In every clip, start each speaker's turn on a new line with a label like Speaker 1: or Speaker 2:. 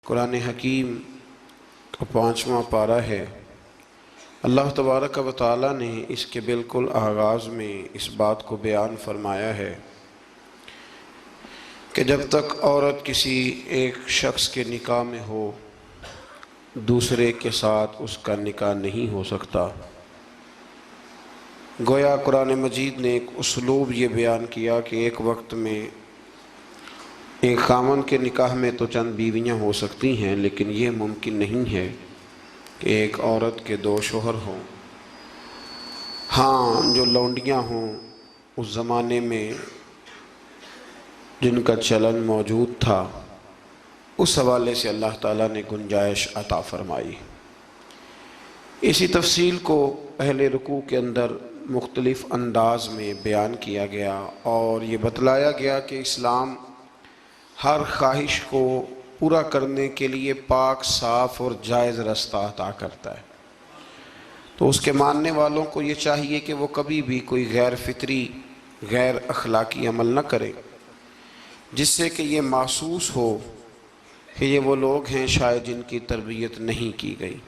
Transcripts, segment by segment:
Speaker 1: قرآن حکیم کا 5واں پارہ ہے۔ اللہ تبارک و تعالیٰ نے اس کے بالکل آغاز میں اس بات کو بیان فرمایا ہے کہ جب تک عورت کسی ایک شخص کے نکاح میں ہو دوسرے کے ساتھ اس کا نکاح نہیں ہو سکتا۔ گویا قرآن مجید نے ایک اسلوب یہ بیان کیا کہ ایک وقت میں ایک خامن کے نکاح میں تو چند بیویاں ہو سکتی ہیں، لیکن یہ ممکن نہیں ہے کہ ایک عورت کے 2 شوہر ہوں۔ ہاں، جو لونڈیاں ہوں اس زمانے میں جن کا چلن موجود تھا، اس حوالے سے اللہ تعالیٰ نے گنجائش عطا فرمائی۔ اسی تفصیل کو اہل رکوع کے اندر مختلف انداز میں بیان کیا گیا اور یہ بتلایا گیا کہ اسلام ہر خواہش کو پورا کرنے کے لیے پاک، صاف اور جائز رستہ عطا کرتا ہے۔ تو اس کے ماننے والوں کو یہ چاہیے کہ وہ کبھی بھی کوئی غیر فطری، غیر اخلاقی عمل نہ کرے جس سے کہ یہ محسوس ہو کہ یہ وہ لوگ ہیں شاید جن کی تربیت نہیں کی گئی۔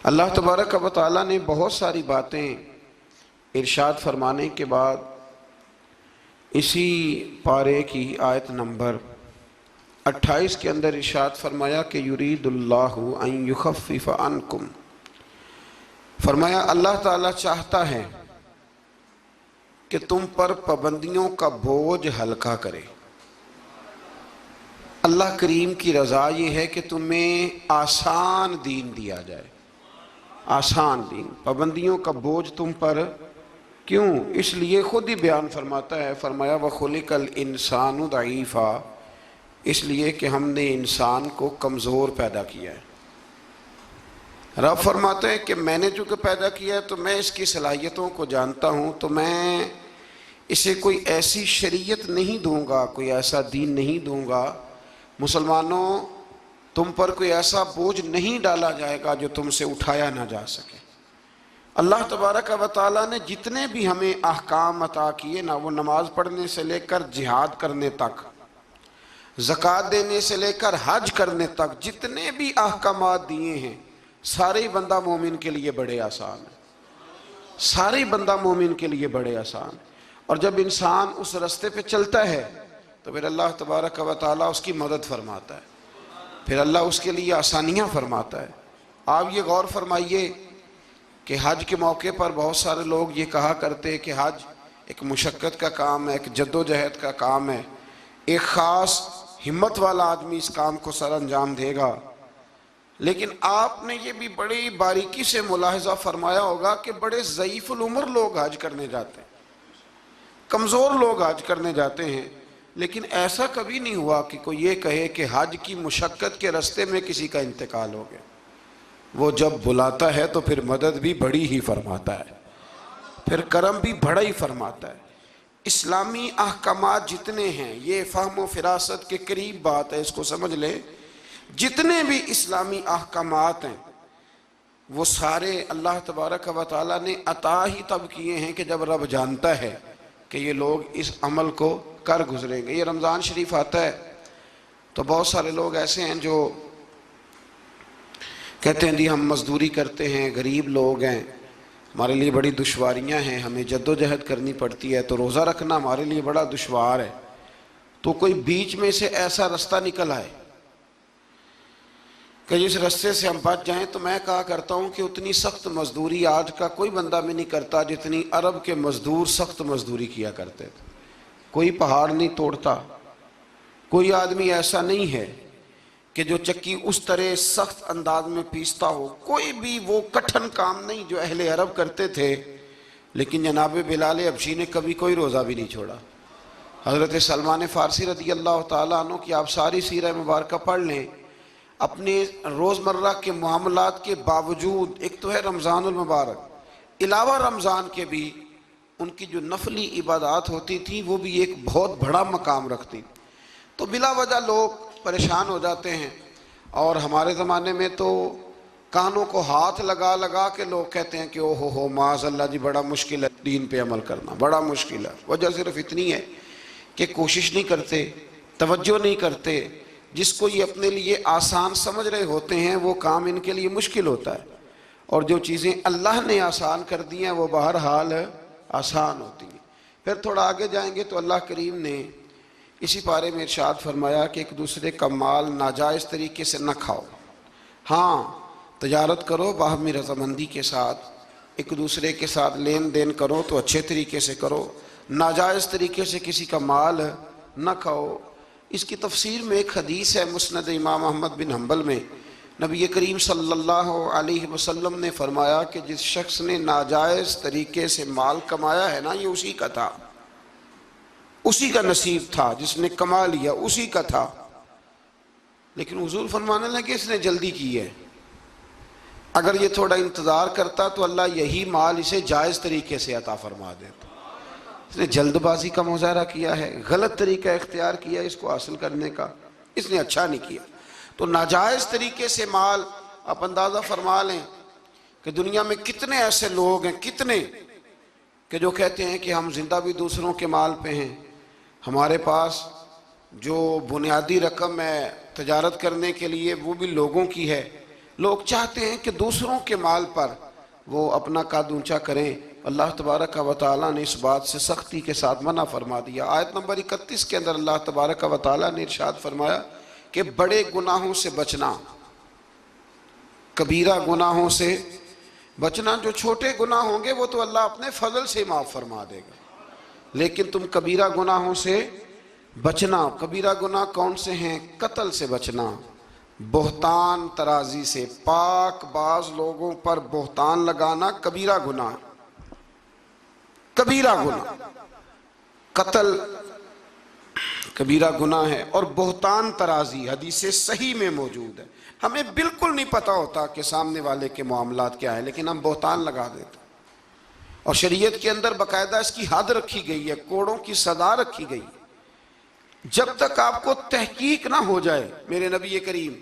Speaker 1: اللہ تبارک و تعالیٰ نے بہت ساری باتیں ارشاد فرمانے کے بعد اسی پارے کی آیت نمبر 28 کے اندر ارشاد فرمایا کہ یرید اللہ ان یخفف عنکم، فرمایا اللہ تعالیٰ چاہتا ہے کہ تم پر پابندیوں کا بوجھ ہلکا کرے۔ اللہ کریم کی رضا یہ ہے کہ تمہیں آسان دین دیا جائے، آسان دین۔ پابندیوں کا بوجھ تم پر کیوں؟ اس لیے خود ہی بیان فرماتا ہے، فرمایا وَخُلِقَ الْإِنسَانُ ضَعِيفًا، اس لیے کہ ہم نے انسان کو کمزور پیدا کیا ہے۔ رب فرماتے ہیں کہ میں نے چونکہ پیدا کیا ہے تو میں اس کی صلاحیتوں کو جانتا ہوں، تو میں اسے کوئی ایسی شریعت نہیں دوں گا، کوئی ایسا دین نہیں دوں گا، مسلمانوں تم پر کوئی ایسا بوجھ نہیں ڈالا جائے گا جو تم سے اٹھایا نہ جا سکے۔ اللہ تبارک و تعالیٰ نے جتنے بھی ہمیں احکام عطا کیے نا، وہ نماز پڑھنے سے لے کر جہاد کرنے تک، زکوٰۃ دینے سے لے کر حج کرنے تک، جتنے بھی احکامات دیے ہیں سارے ہی بندہ مومن کے لیے بڑے آسان ہیں، سارے ہی بندہ مومن کے لیے بڑے آسان۔ اور جب انسان اس رستے پہ چلتا ہے تو پھر اللہ تبارک و تعالیٰ اس کی مدد فرماتا ہے، پھر اللہ اس کے لیے آسانیاں فرماتا ہے۔ آپ یہ غور فرمائیے کہ حج کے موقع پر بہت سارے لوگ یہ کہا کرتے کہ حج ایک مشقت کا کام ہے، ایک جد و جہد کا کام ہے، ایک خاص ہمت والا آدمی اس کام کو سر انجام دے گا۔ لیکن آپ نے یہ بھی بڑی باریکی سے ملاحظہ فرمایا ہوگا کہ بڑے ضعیف العمر لوگ حج کرنے جاتے ہیں، کمزور لوگ حج کرنے جاتے ہیں، لیکن ایسا کبھی نہیں ہوا کہ کوئی یہ کہے کہ حج کی مشقت کے رستے میں کسی کا انتقال ہو گیا۔ وہ جب بلاتا ہے تو پھر مدد بھی بڑی ہی فرماتا ہے، پھر کرم بھی بڑا ہی فرماتا ہے۔ اسلامی احکامات جتنے ہیں، یہ فہم و فراست کے قریب بات ہے، اس کو سمجھ لیں، جتنے بھی اسلامی احکامات ہیں وہ سارے اللہ تبارک و تعالیٰ نے عطا ہی تب کیے ہیں کہ جب رب جانتا ہے کہ یہ لوگ اس عمل کو کر گزریں گے۔ یہ رمضان شریف آتا ہے تو بہت سارے لوگ ایسے ہیں جو کہتے ہیں جی ہم مزدوری کرتے ہیں، غریب لوگ ہیں، ہمارے لیے بڑی دشواریاں ہیں، ہمیں جد و جہد کرنی پڑتی ہے، تو روزہ رکھنا ہمارے لیے بڑا دشوار ہے۔ تو کوئی بیچ میں سے ایسا رستہ نکل آئے کہ جس رستے سے ہم بچ جائیں، تو میں کہا کرتا ہوں کہ اتنی سخت مزدوری آج کا کوئی بندہ بھی نہیں کرتا جتنی عرب کے مزدور سخت مزدوری کیا کرتے تھے۔ کوئی پہاڑ نہیں توڑتا، کوئی آدمی ایسا نہیں ہے کہ جو چکی اس طرح سخت انداز میں پیستا ہو، کوئی بھی وہ کٹھن کام نہیں جو اہل عرب کرتے تھے۔ لیکن جناب بلال حبشی نے کبھی کوئی روزہ بھی نہیں چھوڑا۔ حضرت سلمان فارسی رضی اللہ تعالیٰ عنہ کی آپ ساری سیرہ مبارکہ پڑھ لیں، اپنے روزمرہ کے معاملات کے باوجود، ایک تو ہے رمضان المبارک، علاوہ رمضان کے بھی ان کی جو نفلی عبادات ہوتی تھی وہ بھی ایک بہت بڑا مقام رکھتی۔ تو بلا وجہ لوگ پریشان ہو جاتے ہیں، اور ہمارے زمانے میں تو کانوں کو ہاتھ لگا لگا کے لوگ کہتے ہیں کہ او ہو معاذ اللہ جی بڑا مشکل ہے دین پہ عمل کرنا، بڑا مشکل ہے۔ وجہ صرف اتنی ہے کہ کوشش نہیں کرتے، توجہ نہیں کرتے، جس کو یہ اپنے لیے آسان سمجھ رہے ہوتے ہیں وہ کام ان کے لیے مشکل ہوتا ہے، اور جو چیزیں اللہ نے آسان کر دی ہیں وہ بہرحال آسان ہوتی ہیں۔ پھر تھوڑا آگے جائیں گے تو اللہ کریم نے اسی پارے میں ارشاد فرمایا کہ ایک دوسرے کا مال ناجائز طریقے سے نہ کھاؤ۔ ہاں، تجارت کرو باہمی رضامندی کے ساتھ، ایک دوسرے کے ساتھ لین دین کرو تو اچھے طریقے سے کرو، ناجائز طریقے سے کسی کا مال نہ کھاؤ۔ اس کی تفسیر میں ایک حدیث ہے مسند امام احمد بن حنبل میں، نبی کریم صلی اللہ علیہ وسلم نے فرمایا کہ جس شخص نے ناجائز طریقے سے مال کمایا ہے نا، یہ اسی کا تھا، اسی کا نصیب تھا، جس نے کما لیا اسی کا تھا۔ لیکن حضور فرمانے لگے اس نے جلدی کی ہے، اگر یہ تھوڑا انتظار کرتا تو اللہ یہی مال اسے جائز طریقے سے عطا فرما دیتا۔ اس نے جلد بازی کا مظاہرہ کیا ہے، غلط طریقہ اختیار کیا اس کو حاصل کرنے کا، اس نے اچھا نہیں کیا۔ تو ناجائز طریقے سے مال، آپ اندازہ فرما لیں کہ دنیا میں کتنے ایسے لوگ ہیں، کتنے کہ جو کہتے ہیں کہ ہم زندہ بھی دوسروں کے مال پہ ہیں، ہمارے پاس جو بنیادی رقم ہے تجارت کرنے کے لیے وہ بھی لوگوں کی ہے۔ لوگ چاہتے ہیں کہ دوسروں کے مال پر وہ اپنا قد اونچا کریں، اللہ تبارک و تعالیٰ نے اس بات سے سختی کے ساتھ منع فرما دیا۔ آیت نمبر 31 کے اندر اللہ تبارک و تعالیٰ نے ارشاد فرمایا کہ بڑے گناہوں سے بچنا، کبیرہ گناہوں سے بچنا۔ جو چھوٹے گناہ ہوں گے وہ تو اللہ اپنے فضل سے معاف فرما دے گا، لیکن تم کبیرہ گناہوں سے بچنا۔ کبیرہ گناہ کون سے ہیں؟ قتل سے بچنا، بہتان ترازی سے، پاک باز لوگوں پر بہتان لگانا کبیرہ گناہ، کبیرہ گناہ، قتل کبیرہ گناہ ہے، اور بہتان ترازی حدیث صحیح میں موجود ہے۔ ہمیں بالکل نہیں پتہ ہوتا کہ سامنے والے کے معاملات کیا ہے، لیکن ہم بہتان لگا دیتے ہیں، اور شریعت کے اندر باقاعدہ اس کی حد رکھی گئی ہے، کوڑوں کی سزا رکھی گئی۔ جب تک آپ کو تحقیق نہ ہو جائے، میرے نبی کریم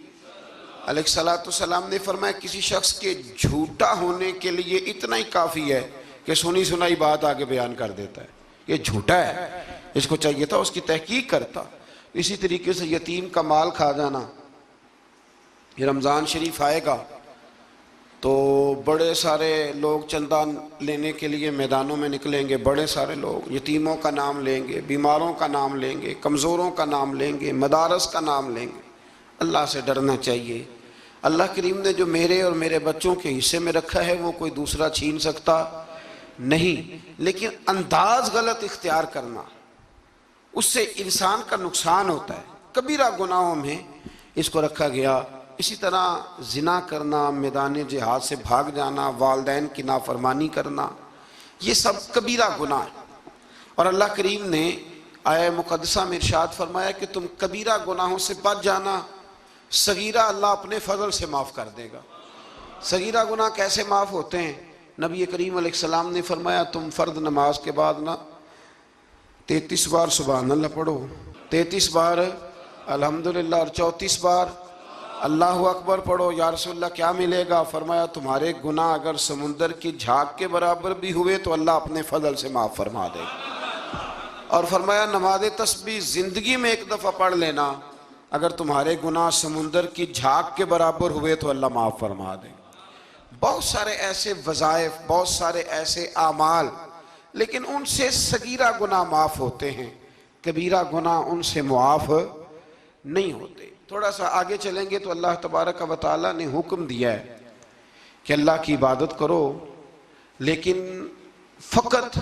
Speaker 1: علیہ السلام نے فرمایا کسی شخص کے جھوٹا ہونے کے لیے اتنا ہی کافی ہے کہ سنی سنائی بات آگے بیان کر دیتا ہے، یہ جھوٹا ہے، اس کو چاہیے تھا اس کی تحقیق کرتا۔ اسی طریقے سے یتیم کا مال کھا جانا، یہ رمضان شریف آئے گا تو بڑے سارے لوگ چندہ لینے کے لیے میدانوں میں نکلیں گے، بڑے سارے لوگ یتیموں کا نام لیں گے، بیماروں کا نام لیں گے، کمزوروں کا نام لیں گے، مدارس کا نام لیں گے۔ اللہ سے ڈرنا چاہیے۔ اللہ کریم نے جو میرے اور میرے بچوں کے حصے میں رکھا ہے وہ کوئی دوسرا چھین سکتا نہیں، لیکن انداز غلط اختیار کرنا، اس سے انسان کا نقصان ہوتا ہے۔ کبیرہ گناہوں میں اس کو رکھا گیا۔ اسی طرح زنا کرنا، میدان جہاد سے بھاگ جانا، والدین کی نافرمانی کرنا، یہ سب کبیرہ گناہ ہے۔ اور اللہ کریم نے آیہ مقدسہ میں ارشاد فرمایا کہ تم کبیرہ گناہوں سے بچ جانا، صغیرہ اللہ اپنے فضل سے معاف کر دے گا۔ صغیرہ گناہ کیسے معاف ہوتے ہیں؟ نبی کریم علیہ السلام نے فرمایا تم فرض نماز کے بعد نا 33 بار سبحان اللہ پڑھو، 33 بار الحمدللہ، اور 34 بار اللہ اکبر پڑھو۔ یا رسول اللہ کیا ملے گا؟ فرمایا تمہارے گناہ اگر سمندر کی جھاگ کے برابر بھی ہوئے تو اللہ اپنے فضل سے معاف فرما دے گا۔ اور فرمایا نماز تسبیح زندگی میں ایک دفعہ پڑھ لینا، اگر تمہارے گناہ سمندر کی جھاگ کے برابر ہوئے تو اللہ معاف فرما دے گا۔ بہت سارے ایسے وظائف، بہت سارے ایسے اعمال، لیکن ان سے صغیرہ گناہ معاف ہوتے ہیں، کبیرہ گناہ ان سے معاف نہیں ہوتے۔ تھوڑا سا آگے چلیں گے تو اللہ تبارک و تعالیٰ نے حکم دیا ہے کہ اللہ کی عبادت کرو، لیکن فقط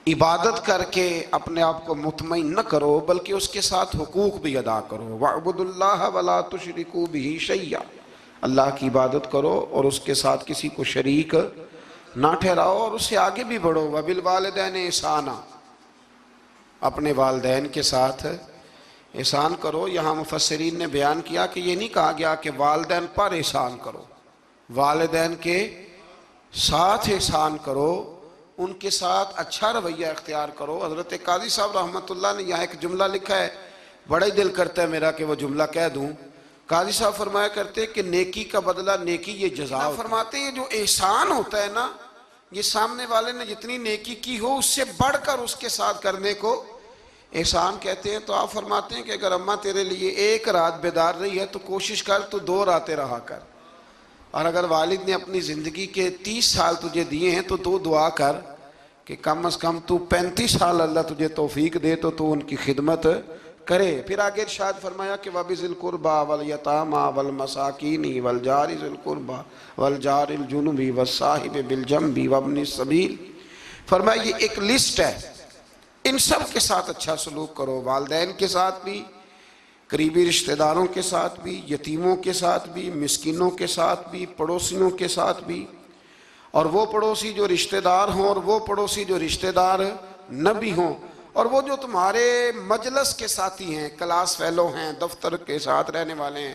Speaker 1: عبادت کر کے اپنے آپ کو مطمئن نہ کرو، بلکہ اس کے ساتھ حقوق بھی ادا کرو۔ وَاعْبُدُوا اللَّهَ وَلَا تُشْرِكُوا بِهِ شَيْئًا، اللہ کی عبادت کرو اور اس کے ساتھ کسی کو شریک نہ ٹھہراؤ، اور اس سے آگے بھی بڑھو۔ وَبِالْوَالِدَيْنِ إِحْسَانًا، اپنے والدین کے ساتھ احسان کرو۔ یہاں مفسرین نے بیان کیا کہ یہ نہیں کہا گیا کہ والدین پر احسان کرو، والدین کے ساتھ احسان کرو، ان کے ساتھ اچھا رویہ اختیار کرو۔ حضرت قاضی صاحب رحمۃ اللہ نے یہاں ایک جملہ لکھا ہے، بڑا ہی دل کرتا ہے میرا کہ وہ جملہ کہہ دوں۔ قاضی صاحب فرمایا کرتے کہ نیکی کا بدلہ نیکی، یہ جزا فرماتے ہیں جو احسان ہوتا ہے نا، یہ سامنے والے نے جتنی نیکی کی ہو اس سے بڑھ کر اس کے ساتھ کرنے کو احسان کہتے ہیں تو آپ فرماتے ہیں کہ اگر اماں تیرے لیے ایک رات بیدار رہی ہے تو کوشش کر تو 2 راتیں رہا کر، اور اگر والد نے اپنی زندگی کے 30 سال تجھے دیے ہیں تو 2 دعا کر کہ کم از کم تو 35 سال اللہ تجھے توفیق دے تو ان کی خدمت کرے۔ پھر آگے ارشاد فرمایا کہ وَبِذِي الْقُرْبَى وَالْيَتَامَى وَالْمَسَاكِينِ وَالْجَارِ ذِي الْقُرْبَى وَالْجَارِ الْجُنُبِ وَالصَّاحِبِ بِالْجَنبِ وَابْنِ السَّبِيلِ، فرمایا یہ ایک لسٹ ہے، ان سب کے ساتھ اچھا سلوک کرو، والدین کے ساتھ بھی، قریبی رشتہ داروں کے ساتھ بھی، یتیموں کے ساتھ بھی، مسکینوں کے ساتھ بھی، پڑوسیوں کے ساتھ بھی، اور وہ پڑوسی جو رشتہ دار ہوں اور وہ پڑوسی جو رشتہ دار نہ بھی ہوں، اور وہ جو تمہارے مجلس کے ساتھی ہیں، کلاس فیلو ہیں، دفتر کے ساتھ رہنے والے ہیں،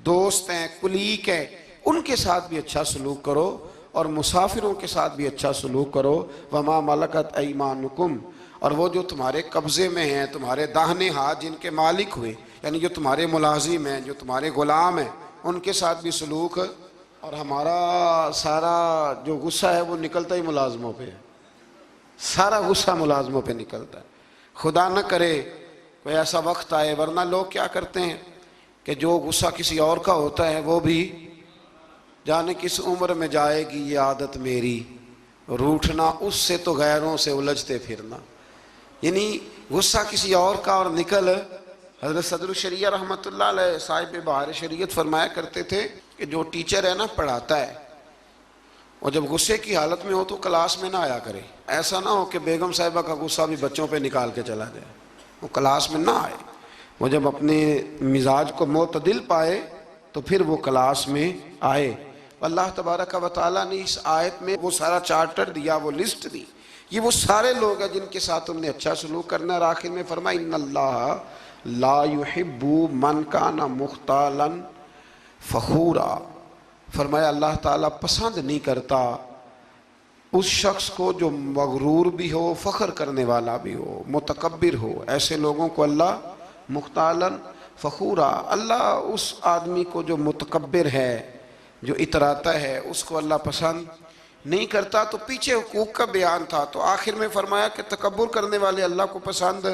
Speaker 1: دوست ہیں، کلیگ ہیں، ان کے ساتھ بھی اچھا سلوک کرو، اور مسافروں کے ساتھ بھی اچھا سلوک کرو۔ وَمَا مَلَكَتْ أَيْمَانُكُمْ، اور وہ جو تمہارے قبضے میں ہیں، تمہارے داہنے ہاتھ جن کے مالک ہوئے، یعنی جو تمہارے ملازم ہیں، جو تمہارے غلام ہیں، ان کے ساتھ بھی سلوک۔ اور ہمارا سارا جو غصہ ہے وہ نکلتا ہی ملازموں پہ ہے، سارا غصہ ملازموں پہ نکلتا ہے۔ خدا نہ کرے کوئی ایسا وقت آئے، ورنہ لوگ کیا کرتے ہیں کہ جو غصہ کسی اور کا ہوتا ہے وہ بھی جانے کس عمر میں جائے گی یہ عادت میری، روٹھنا اس سے تو غیروں سے الجھتے پھرنا، یعنی غصہ کسی اور کا اور نکل۔ حضرت صدر الشریعہ رحمۃ اللہ علیہ صاحب بہار شریعت فرمایا کرتے تھے کہ جو ٹیچر ہے نا پڑھاتا ہے، اور جب غصے کی حالت میں ہو تو کلاس میں نہ آیا کرے، ایسا نہ ہو کہ بیگم صاحبہ کا غصہ بھی بچوں پہ نکال کے چلا جائے، وہ کلاس میں نہ آئے، وہ جب اپنے مزاج کو معتدل پائے تو پھر وہ کلاس میں آئے۔ اللہ تبارک و تعالیٰ نے اس آیت میں وہ سارا چارٹر دیا، وہ لسٹ دی، یہ وہ سارے لوگ ہیں جن کے ساتھ تم نے اچھا سلوک کرنا ہے۔ اور آخر میں فرمایا ان اللہ لا يحب من کان مختالا فخورا، فرمایا اللہ تعالیٰ پسند نہیں کرتا اس شخص کو جو مغرور بھی ہو، فخر کرنے والا بھی ہو، متکبر ہو، ایسے لوگوں کو اللہ مختالا فخورا، اللہ اس آدمی کو جو متکبر ہے، جو اتراتا ہے، اس کو اللہ پسند نہیں کرتا۔ تو پیچھے حقوق کا بیان تھا، تو آخر میں فرمایا کہ تکبر کرنے والے اللہ کو پسند،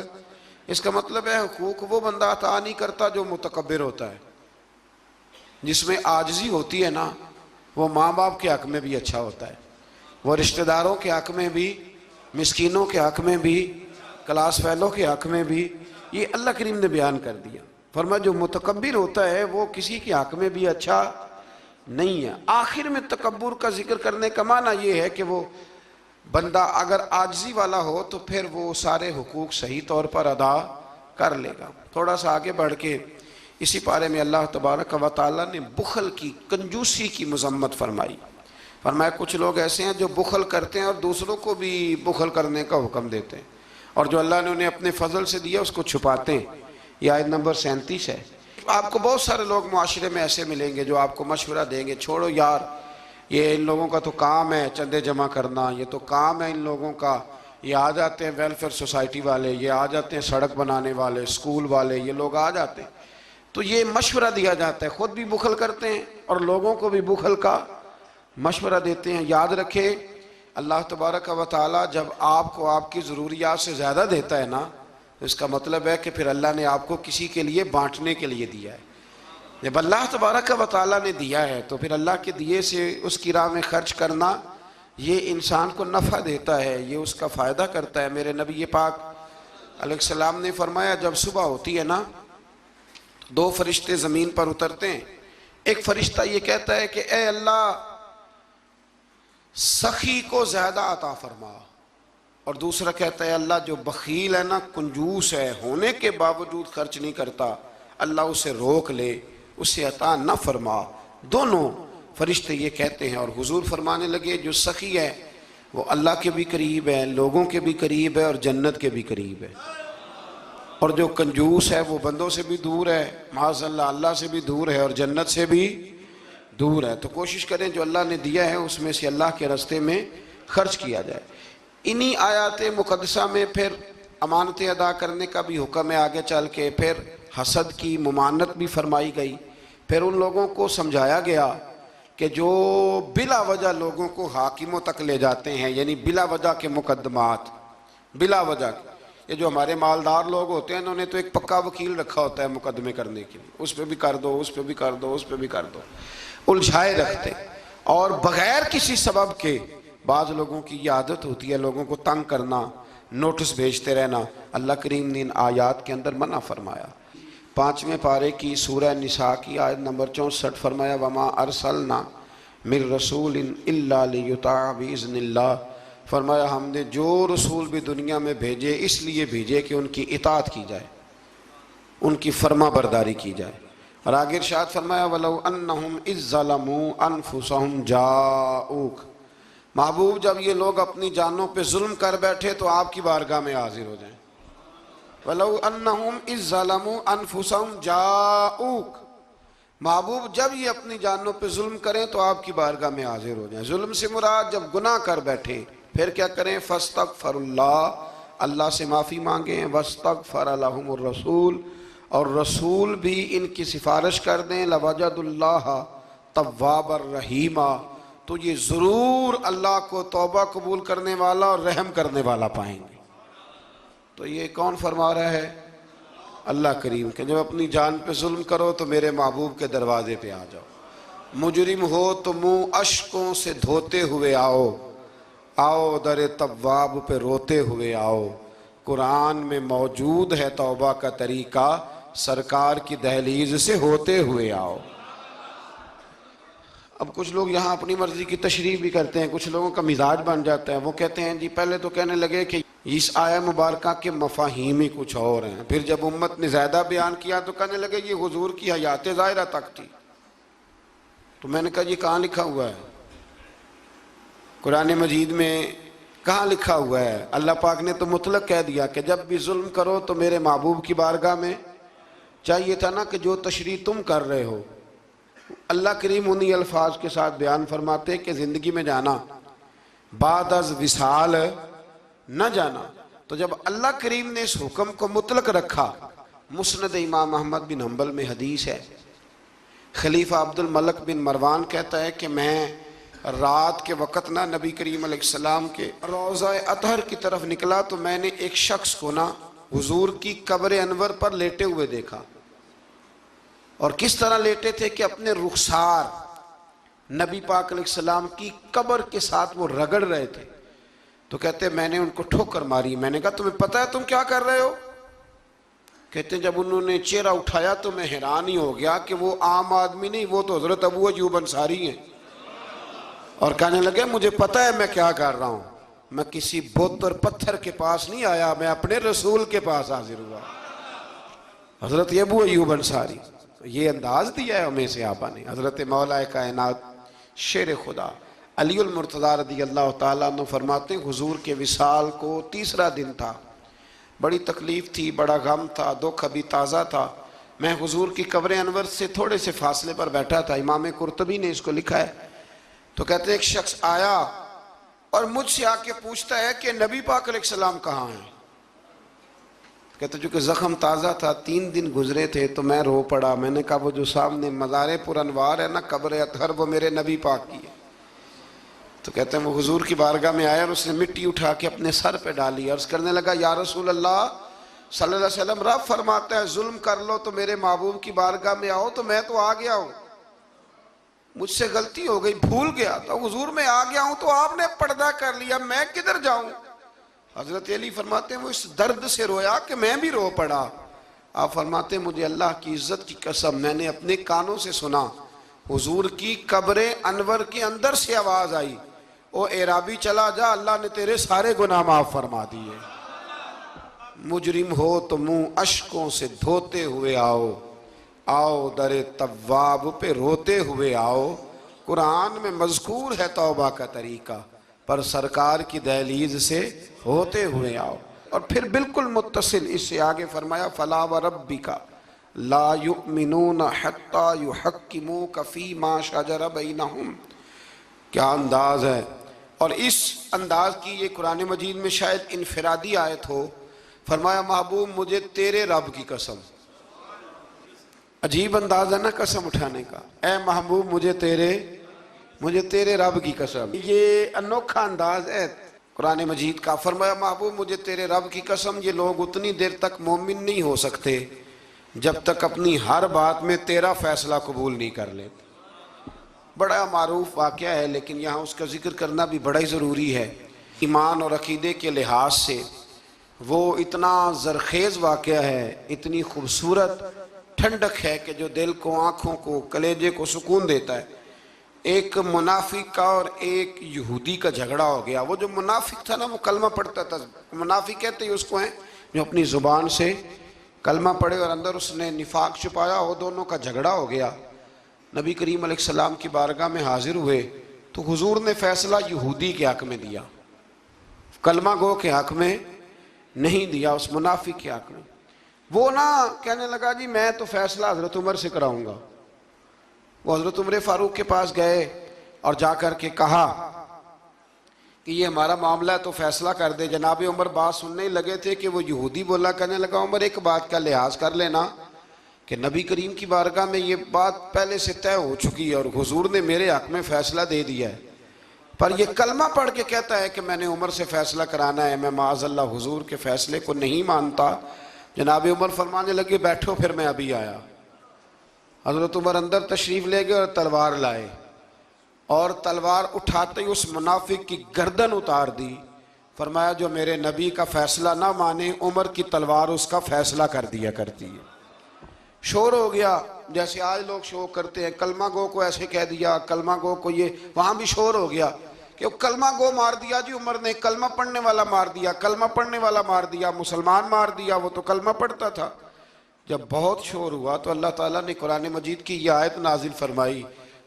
Speaker 1: اس کا مطلب ہے حقوق وہ بندہ عطا نہیں کرتا جو متکبر ہوتا ہے، جس میں عاجزی ہوتی ہے نا، وہ ماں باپ کے حق میں بھی اچھا ہوتا ہے، وہ رشتہ داروں کے حق میں بھی، مسکینوں کے حق میں بھی، کلاس فیلو کے حق میں بھی، یہ اللہ کریم نے بیان کر دیا۔ فرمایا جو متکبر ہوتا ہے وہ کسی کے حق میں بھی اچھا نہیں ہے۔ آخر میں تکبر کا ذکر کرنے کا معنی یہ ہے کہ وہ بندہ اگر عاجزی والا ہو تو پھر وہ سارے حقوق صحیح طور پر ادا کر لے گا۔ تھوڑا سا آگے بڑھ کے اسی پارے میں اللہ تبارک و تعالیٰ نے بخل کی، کنجوسی کی مذمت فرمائی۔ فرمایا کچھ لوگ ایسے ہیں جو بخل کرتے ہیں اور دوسروں کو بھی بخل کرنے کا حکم دیتے ہیں، اور جو اللہ نے انہیں اپنے فضل سے دیا اس کو چھپاتے ہیں۔ یہ آیت نمبر 37 ہے۔ آپ کو بہت سارے لوگ معاشرے میں ایسے ملیں گے جو آپ کو مشورہ دیں گے، چھوڑو یار یہ ان لوگوں کا تو کام ہے چندے جمع کرنا، یہ تو کام ہے ان لوگوں کا، یہ آ جاتے ہیں ویلفیئر سوسائٹی والے، یہ آ جاتے ہیں سڑک بنانے والے، اسکول والے، یہ لوگ آ جاتے ہیں، تو یہ مشورہ دیا جاتا ہے، خود بھی بخل کرتے ہیں اور لوگوں کو بھی بخل کا مشورہ دیتے ہیں۔ یاد رکھے اللہ تبارک و تعالیٰ جب آپ کو آپ کی ضروریات سے زیادہ دیتا ہے نا، تو اس کا مطلب ہے کہ پھر اللہ نے آپ کو کسی کے لیے بانٹنے کے لیے دیا ہے۔ جب اللہ تبارک و تعالیٰ نے دیا ہے تو پھر اللہ کے دیے سے اس کی راہ میں خرچ کرنا یہ انسان کو نفع دیتا ہے، یہ اس کا فائدہ کرتا ہے۔ میرے نبی پاک علیہ السلام نے فرمایا جب صبح ہوتی ہے نا تو 2 فرشتے زمین پر اترتے ہیں، ایک فرشتہ یہ کہتا ہے کہ اے اللہ سخی کو زیادہ عطا فرما، اور دوسرا کہتا ہے اللہ جو بخیل ہے نا، کنجوس ہے، ہونے کے باوجود خرچ نہیں کرتا، اللہ اسے روک لے، اسے عطا نہ فرما۔ دونوں فرشتے یہ کہتے ہیں، اور حضور فرمانے لگے جو سخی ہے وہ اللہ کے بھی قریب ہے، لوگوں کے بھی قریب ہے، اور جنت کے بھی قریب ہے، اور جو کنجوس ہے وہ بندوں سے بھی دور ہے، معاذ اللہ اللہ سے بھی دور ہے، اور جنت سے بھی دور ہے۔ تو کوشش کریں جو اللہ نے دیا ہے اس میں سے اللہ کے راستے میں خرچ کیا جائے۔ انہی آیات مقدسہ میں پھر امانتیں ادا کرنے کا بھی حکم ہے، آگے چل کے پھر حسد کی ممانعت بھی فرمائی گئی، پھر ان لوگوں کو سمجھایا گیا کہ جو بلا وجہ لوگوں کو حاکموں تک لے جاتے ہیں، یعنی بلا وجہ کے مقدمات، بلا وجہ یہ جو ہمارے مالدار لوگ ہوتے ہیں انہوں نے تو ایک پکا وکیل رکھا ہوتا ہے مقدمے کرنے کے لیے، اس پہ بھی کر دو، اس پہ بھی کر دو، اس پہ بھی کر دو، الجھائے رکھتے اور بغیر کسی سبب کے۔ بعض لوگوں کی یہ عادت ہوتی ہے لوگوں کو تنگ کرنا، نوٹس بھیجتے رہنا، اللہ کریم نے ان آیات کے اندر منع فرمایا۔ 5ویں پارے کی سورہ نساء کی آیت نمبر 64 فرمایا وَمَا أَرْسَلْنَا مِن رَسُولٍ إِلَّا لِيُطَاعَ بِإِذْنِ اللَّهِ، فرمایا ہم نے جو رسول بھی دنیا میں بھیجے اس لیے بھیجے کہ ان کی اطاعت کی جائے، ان کی فرما برداری کی جائے۔ اور آگے ارشاد فرمایا وَلَوْ أَنَّهُمْ إِذْ ظَلَمُوا أَنفُسَهُمْ جَاءُوكَ، محبوب جب یہ لوگ اپنی جانوں پہ ظلم کر بیٹھے تو آپ کی بارگاہ میں حاضر ہو جائیں۔ وَلَوْ أَنَّهُمْ إِذْ ظَلَمُوا أَنفُسَهُمْ جَاءُوكَ، محبوب جب یہ اپنی جانوں پہ ظلم کریں تو آپ کی بارگاہ میں حاضر ہو جائیں۔ ظلم سے مراد جب گناہ کر بیٹھے پھر کیا کریں؟ فَاسْتَغْفَرُ اللَّهَ، اللہ سے معافی مانگیں، وَاسْتَغْفَرَ لَهُمُ الرَّسُولُ، اور رسول بھی ان کی سفارش کر دیں، لَوَجَدُوا اللَّهَ تَوَّابًا رَحِيمًا، تو یہ ضرور اللہ کو توبہ قبول کرنے والا اور رحم کرنے والا پائیں گے۔ تو یہ کون فرما رہا ہے؟ اللہ کریم، کہ جب اپنی جان پہ ظلم کرو تو میرے محبوب کے دروازے پہ آ جاؤ، مجرم ہو تو منہ اشکوں سے دھوتے ہوئے آؤ، آؤ در تواب پہ روتے ہوئے آؤ۔ قرآن میں موجود ہے توبہ کا طریقہ، سرکار کی دہلیز سے ہوتے ہوئے آؤ۔ اب کچھ لوگ یہاں اپنی مرضی کی تشریح بھی کرتے ہیں، کچھ لوگوں کا مزاج بن جاتا ہے، وہ کہتے ہیں جی پہلے تو کہنے لگے کہ اس آیہ مبارکہ کے مفاہیم ہی کچھ اور ہیں، پھر جب امت نے زیادہ بیان کیا تو کہنے لگے یہ حضور کی حیات ظاہرہ تک تھی۔ تو میں نے کہا یہ کہاں لکھا ہوا ہے؟ قرآن مجید میں کہاں لکھا ہوا ہے؟ اللہ پاک نے تو مطلق کہہ دیا کہ جب بھی ظلم کرو تو میرے محبوب کی بارگاہ میں، چاہیے تھا نا کہ جو تشریح تم کر رہے ہو۔ اللہ کریم انہی الفاظ کے ساتھ بیان فرماتے کہ زندگی میں جانا بعد از وصال نہ جانا۔ تو جب اللہ کریم نے اس حکم کو مطلق رکھا، مسند امام احمد بن حنبل میں حدیث ہے، خلیفہ عبد الملک بن مروان کہتا ہے کہ میں رات کے وقت نا نبی کریم علیہ السلام کے روضہ اطہر کی طرف نکلا تو میں نے ایک شخص کو نا حضور کی قبر انور پر لیٹے ہوئے دیکھا، اور کس طرح لیٹے تھے کہ اپنے رخسار نبی پاک علیہ السلام کی قبر کے ساتھ وہ رگڑ رہے تھے۔ تو کہتے میں نے ان کو ٹھوکر ماری، میں نے کہا تمہیں پتہ ہے تم کیا کر رہے ہو؟ کہتے ہیں جب انہوں نے چہرہ اٹھایا تو میں حیران ہی ہو گیا کہ وہ عام آدمی نہیں، وہ تو حضرت ابو ایوب انصاری ہیں، اور کہنے لگے مجھے پتہ ہے میں کیا کر رہا ہوں، میں کسی بت اور پتھر کے پاس نہیں آیا، میں اپنے رسول کے پاس حاضر ہوا، حضرت ابو ایوب انصاری۔ یہ انداز دیا ہے ہمیں صحابہ نے۔ حضرت مولا کائنات شیر خدا علی المرتضیٰ رضی اللہ تعالیٰ عنہ فرماتے ہیں حضور کے وصال کو تیسرا دن تھا، بڑی تکلیف تھی، بڑا غم تھا، دکھ ابھی تازہ تھا، میں حضور کی قبر انور سے تھوڑے سے فاصلے پر بیٹھا تھا، امام قرطبی نے اس کو لکھا ہے۔ تو کہتے ہیں ایک شخص آیا اور مجھ سے آ کے پوچھتا ہے کہ نبی پاک علیہ السلام کہاں ہیں؟ کہتے چونکہ زخم تازہ تھا، 3 دن گزرے تھے تو میں رو پڑا، میں نے کہا وہ جو سامنے مزار پر انوار ہے نا قبر اطہر، وہ میرے نبی پاک کی ہے۔ تو کہتے ہیں وہ حضور کی بارگاہ میں آیا اور اس نے مٹی اٹھا کے اپنے سر پہ ڈالی، عرض کرنے لگا یا رسول اللہ صلی اللہ علیہ وسلم، رب فرماتا ہے ظلم کر لو تو میرے محبوب کی بارگاہ میں آؤ، تو میں تو آ گیا ہوں، مجھ سے غلطی ہو گئی، بھول گیا تو حضور میں آ گیا ہوں، تو آپ نے پردہ کر لیا، میں کدھر جاؤں؟ حضرت علی فرماتے ہیں وہ اس درد سے رویا کہ میں بھی رو پڑا۔ آپ فرماتے ہیں مجھے اللہ کی عزت کی قسم میں نے اپنے کانوں سے سنا، حضور کی قبر انور کے اندر سے آواز آئی، او اعرابی چلا جا، اللہ نے تیرے سارے گناہ معاف فرما دیے۔ مجرم ہو تو منہ اشکوں سے دھوتے ہوئے آؤ، آؤ در تواب پہ روتے ہوئے آؤ۔ قرآن میں مذکور ہے توبہ کا طریقہ، پر سرکار کی دہلیز سے ہوتے ہوئے آؤ۔ اور پھر بالکل متصل اس سے آگے فرمایا فلا وربک لا یؤمنون حتی یحکموک فیما شجر بینہم۔ کیا انداز ہے! اور اس انداز کی یہ قرآن مجید میں شاید انفرادی آیت ہو۔ فرمایا محبوب مجھے تیرے رب کی قسم، عجیب انداز ہے نا قسم اٹھانے کا، اے محبوب مجھے تیرے رب کی قسم، یہ انوکھا انداز ہے۔ قرآن مجید کا۔ فرمایا محبوب مجھے تیرے رب کی قسم یہ لوگ اتنی دیر تک مومن نہیں ہو سکتے جب تک اپنی ہر بات میں تیرا فیصلہ قبول نہیں کر لیتے۔ بڑا معروف واقعہ ہے لیکن یہاں اس کا ذکر کرنا بھی بڑا ہی ضروری ہے۔ ایمان اور عقیدے کے لحاظ سے وہ اتنا زرخیز واقعہ ہے، اتنی خوبصورت ٹھنڈک ہے کہ جو دل کو، آنکھوں کو، کلیجے کو سکون دیتا ہے۔ ایک منافق کا اور ایک یہودی کا جھگڑا ہو گیا۔ وہ جو منافق تھا نا وہ کلمہ پڑھتا تھا، منافق کہتے ہیں اس کو ہیں جو اپنی زبان سے کلمہ پڑھے اور اندر اس نے نفاق چھپایا، وہ دونوں کا جھگڑا ہو گیا۔ نبی کریم علیہ السلام کی بارگاہ میں حاضر ہوئے تو حضور نے فیصلہ یہودی کے حق میں دیا، کلمہ گو کے حق میں نہیں دیا، اس منافق کے حق میں۔ وہ نہ کہنے لگا جی میں تو فیصلہ حضرت عمر سے کراؤں گا۔ وہ حضرت عمر فاروق کے پاس گئے اور جا کر کے کہا کہ یہ ہمارا معاملہ ہے تو فیصلہ کر دے۔ جناب عمر بات سننے ہی لگے تھے کہ وہ یہودی بولا، کہنے لگا عمر ایک بات کا لحاظ کر لینا کہ نبی کریم کی بارگاہ میں یہ بات پہلے سے طے ہو چکی ہے اور حضور نے میرے حق میں فیصلہ دے دیا ہے، پر یہ کلمہ پڑھ کے کہتا ہے کہ میں نے عمر سے فیصلہ کرانا ہے، میں معاذ اللہ حضور کے فیصلے کو نہیں مانتا۔ جناب عمر فرمانے لگے بیٹھو پھر میں ابھی آیا۔ حضرت عمر اندر تشریف لے گئے اور تلوار لائے اور تلوار اٹھاتے ہی اس منافق کی گردن اتار دی۔ فرمایا جو میرے نبی کا فیصلہ نہ مانے عمر کی تلوار اس کا فیصلہ کر دیا کرتی ہے۔ شور ہو گیا جیسے آج لوگ شور کرتے ہیں، کلمہ گو کو ایسے کہہ دیا، کلمہ گو کو یہ، وہاں بھی شور ہو گیا کہ کلمہ گو مار دیا جی عمر نے، کلمہ پڑھنے والا مار دیا، کلمہ پڑھنے والا مار دیا، مسلمان مار دیا، وہ تو کلمہ پڑھتا تھا۔ جب بہت شور ہوا تو اللہ تعالیٰ نے قرآن مجید کی یہ آیت نازل فرمائی،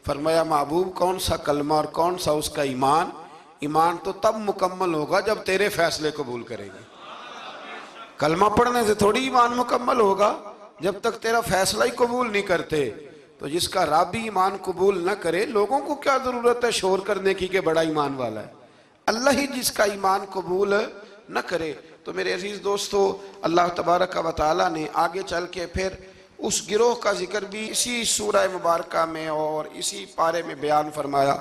Speaker 1: فرمایا محبوب کون سا کلمہ اور کون سا اس کا ایمان، ایمان تو تب مکمل ہوگا جب تیرے فیصلے قبول کرے گی۔ کلمہ پڑھنے سے تھوڑی ایمان مکمل ہوگا جب تک تیرا فیصلہ ہی قبول نہیں کرتے۔ تو جس کا رب ہی ایمان قبول نہ کرے لوگوں کو کیا ضرورت ہے شور کرنے کی کہ بڑا ایمان والا ہے، اللہ ہی جس کا ایمان قبول نہ کرے۔ تو میرے عزیز دوستو، اللہ تبارک و تعالیٰ نے آگے چل کے پھر اس گروہ کا ذکر بھی اسی سورہ مبارکہ میں اور اسی پارے میں بیان فرمایا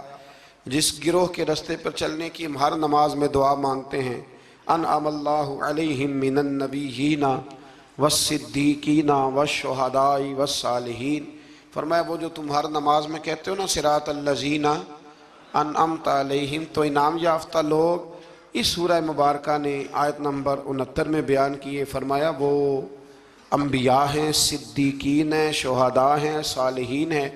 Speaker 1: جس گروہ کے رستے پر چلنے کی ہم ہر نماز میں دعا مانگتے ہیں، انعم اللہ علیہم من النبیین والصدیقین والشہداء والصالحین۔ فرمایا وہ جو تم ہر نماز میں کہتے ہو نا صراط الذین انعمت علیہم، تو انعام یافتہ لوگ اس سورہ مبارکہ نے آیت نمبر 69 میں بیان کیے۔ فرمایا وہ انبیاء ہیں، صدیقین ہیں، شہداء ہیں، صالحین ہیں،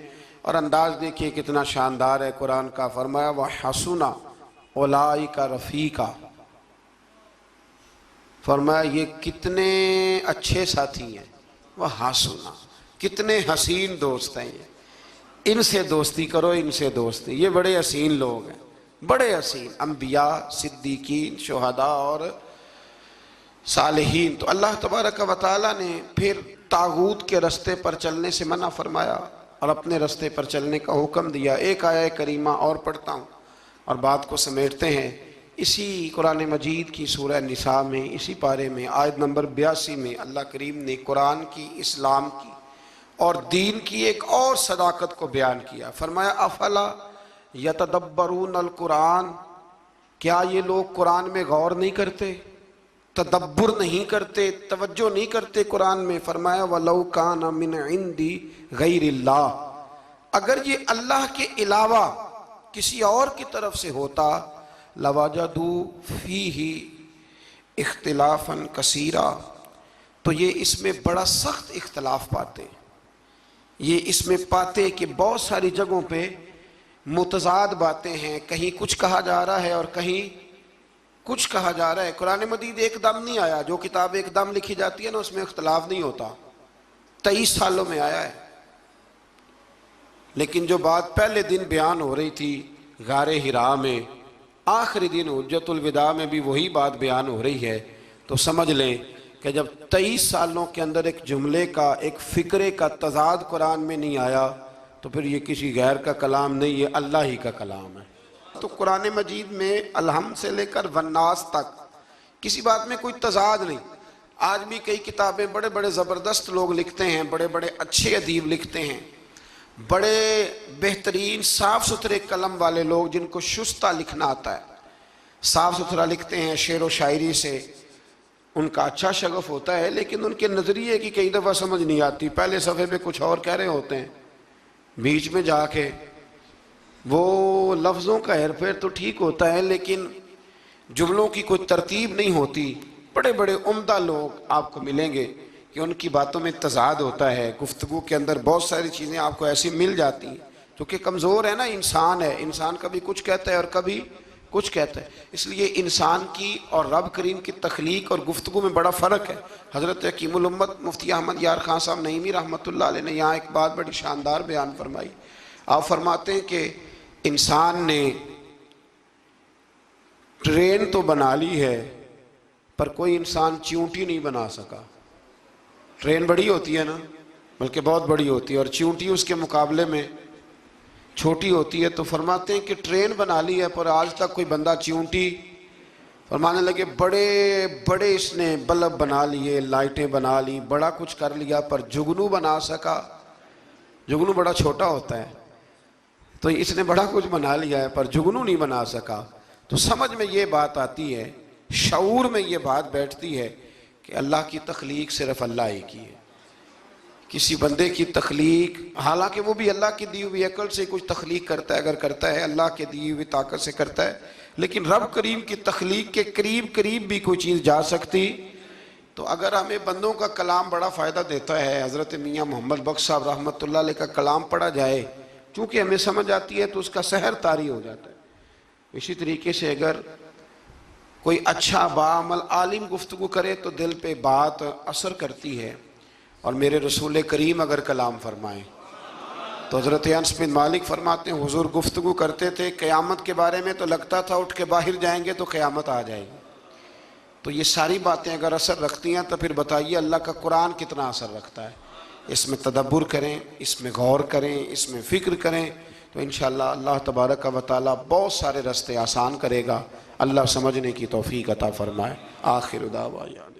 Speaker 1: اور انداز دیکھیے کتنا شاندار ہے قرآن کا۔ فرمایا وَحَسُنَ أُولَئِكَ رَفِيقًا، فرمایا یہ کتنے اچھے ساتھی ہیں، وَحَسُنَ کتنے حسین دوست ہیں، ان سے دوستی کرو، ان سے دوستی، یہ بڑے حسین لوگ ہیں، بڑے حسین انبیاء، صدیقین، شہداء اور صالحین۔ تو اللہ تبارک و تعالیٰ نے پھر طاغوت کے رستے پر چلنے سے منع فرمایا اور اپنے رستے پر چلنے کا حکم دیا۔ ایک آیہ کریمہ اور پڑھتا ہوں اور بات کو سمیٹتے ہیں۔ اسی قرآن مجید کی سورہ نساء میں اسی پارے میں آیت نمبر 82 میں اللہ کریم نے قرآن کی، اسلام کی اور دین کی ایک اور صداقت کو بیان کیا۔ فرمایا افلا یتدبرون القرآن، کیا یہ لوگ قرآن میں غور نہیں کرتے، تدبر نہیں کرتے، توجہ نہیں کرتے قرآن میں۔ فرمایا وَلَوْ كَانَ مِنْ عِنْدِ غَيْرِ اللَّهِ، اگر یہ اللہ کے علاوہ کسی اور کی طرف سے ہوتا لَوَجَدُوا فِيهِ اختلافاً كَثِيرًا، تو یہ اس میں بڑا سخت اختلاف پاتے، یہ اس میں پاتے کہ بہت ساری جگہوں پہ متضاد باتیں ہیں، کہیں کچھ کہا جا رہا ہے اور کہیں کچھ کہا جا رہا ہے۔ قرآن مجید ایک دم نہیں آیا، جو کتاب ایک دم لکھی جاتی ہے نا اس میں اختلاف نہیں ہوتا، 23 سالوں میں آیا ہے۔ لیکن جو بات پہلے دن بیان ہو رہی تھی غار حراء میں، آخری دن حجۃ الوداع میں بھی وہی بات بیان ہو رہی ہے، تو سمجھ لیں کہ جب 23 سالوں کے اندر ایک جملے کا، ایک فکرے کا تضاد قرآن میں نہیں آیا تو پھر یہ کسی غیر کا کلام نہیں، یہ اللہ ہی کا کلام ہے۔ تو قرآن مجید میں الحمد سے لے کر والناس تک کسی بات میں کوئی تضاد نہیں۔ آج بھی کئی کتابیں بڑے بڑے زبردست لوگ لکھتے ہیں، بڑے بڑے اچھے ادیب لکھتے ہیں، بڑے بہترین صاف ستھرے قلم والے لوگ جن کو شستہ لکھنا آتا ہے، صاف ستھرا لکھتے ہیں، شعر و شاعری سے ان کا اچھا شغف ہوتا ہے، لیکن ان کے نظریے کی کئی دفعہ سمجھ نہیں آتی، پہلے صفحے پہ کچھ اور کہہ رہے ہوتے ہیں، بیچ میں جا کے وہ لفظوں کا ہیر پھیر تو ٹھیک ہوتا ہے لیکن جملوں کی کوئی ترتیب نہیں ہوتی۔ بڑے بڑے عمدہ لوگ آپ کو ملیں گے کہ ان کی باتوں میں تضاد ہوتا ہے، گفتگو کے اندر بہت ساری چیزیں آپ کو ایسی مل جاتی ہیں، کیونکہ کمزور ہے نا، انسان ہے، انسان کبھی کچھ کہتا ہے اور کبھی کچھ کہتا ہے۔ اس لیے انسان کی اور رب کریم کی تخلیق اور گفتگو میں بڑا فرق ہے۔ حضرت حکیم الامت مفتی احمد یار خان صاحب نعیمی رحمۃ اللہ علیہ نے یہاں ایک بات بڑی شاندار بیان فرمائی۔ آپ فرماتے ہیں کہ انسان نے ٹرین تو بنا لی ہے پر کوئی انسان چیونٹی نہیں بنا سکا۔ ٹرین بڑی ہوتی ہے نا، بلکہ بہت بڑی ہوتی ہے، اور چیونٹی اس کے مقابلے میں چھوٹی ہوتی ہے، تو فرماتے ہیں کہ ٹرین بنا لی ہے پر آج تک کوئی بندہ چیونٹی، فرمانے لگے بڑے بڑے اس نے بلب بنا لیے، لائٹیں بنا لی، بڑا کچھ کر لیا، پر جگنو بنا سکا؟ جگنو بڑا چھوٹا ہوتا ہے، تو اس نے بڑا کچھ بنا لیا ہے پر جگنو نہیں بنا سکا۔ تو سمجھ میں یہ بات آتی ہے، شعور میں یہ بات بیٹھتی ہے کہ اللہ کی تخلیق صرف اللہ ہی کی ہے۔ کسی بندے کی تخلیق، حالانکہ وہ بھی اللہ کی دی ہوئی عقل سے کچھ تخلیق کرتا ہے، اگر کرتا ہے اللہ کے دی ہوئی طاقت سے کرتا ہے، لیکن رب کریم کی تخلیق کے قریب بھی کوئی چیز جا سکتی۔ تو اگر ہمیں بندوں کا کلام بڑا فائدہ دیتا ہے، حضرت میاں محمد بخش صاحب رحمۃ اللہ علیہ کا کلام پڑھا جائے، چونکہ ہمیں سمجھ آتی ہے تو اس کا سحر طاری ہو جاتا ہے۔ اسی طریقے سے اگر کوئی اچھا باعمل عالم گفتگو کرے تو دل پہ بات اثر کرتی ہے، اور میرے رسول کریم اگر کلام فرمائیں تو حضرت انس بن مالک فرماتے ہیں حضور گفتگو کرتے تھے قیامت کے بارے میں، تو لگتا تھا اٹھ کے باہر جائیں گے تو قیامت آ جائے گی۔ تو یہ ساری باتیں اگر اثر رکھتی ہیں تو پھر بتائیے اللہ کا قرآن کتنا اثر رکھتا ہے۔ اس میں تدبر کریں، اس میں غور کریں، اس میں فکر کریں، تو انشاءاللہ اللہ تبارک و تعالیٰ بہت سارے راستے آسان کرے گا۔ اللہ سمجھنے کی توفیق عطا فرمائے۔ آخر دعوانا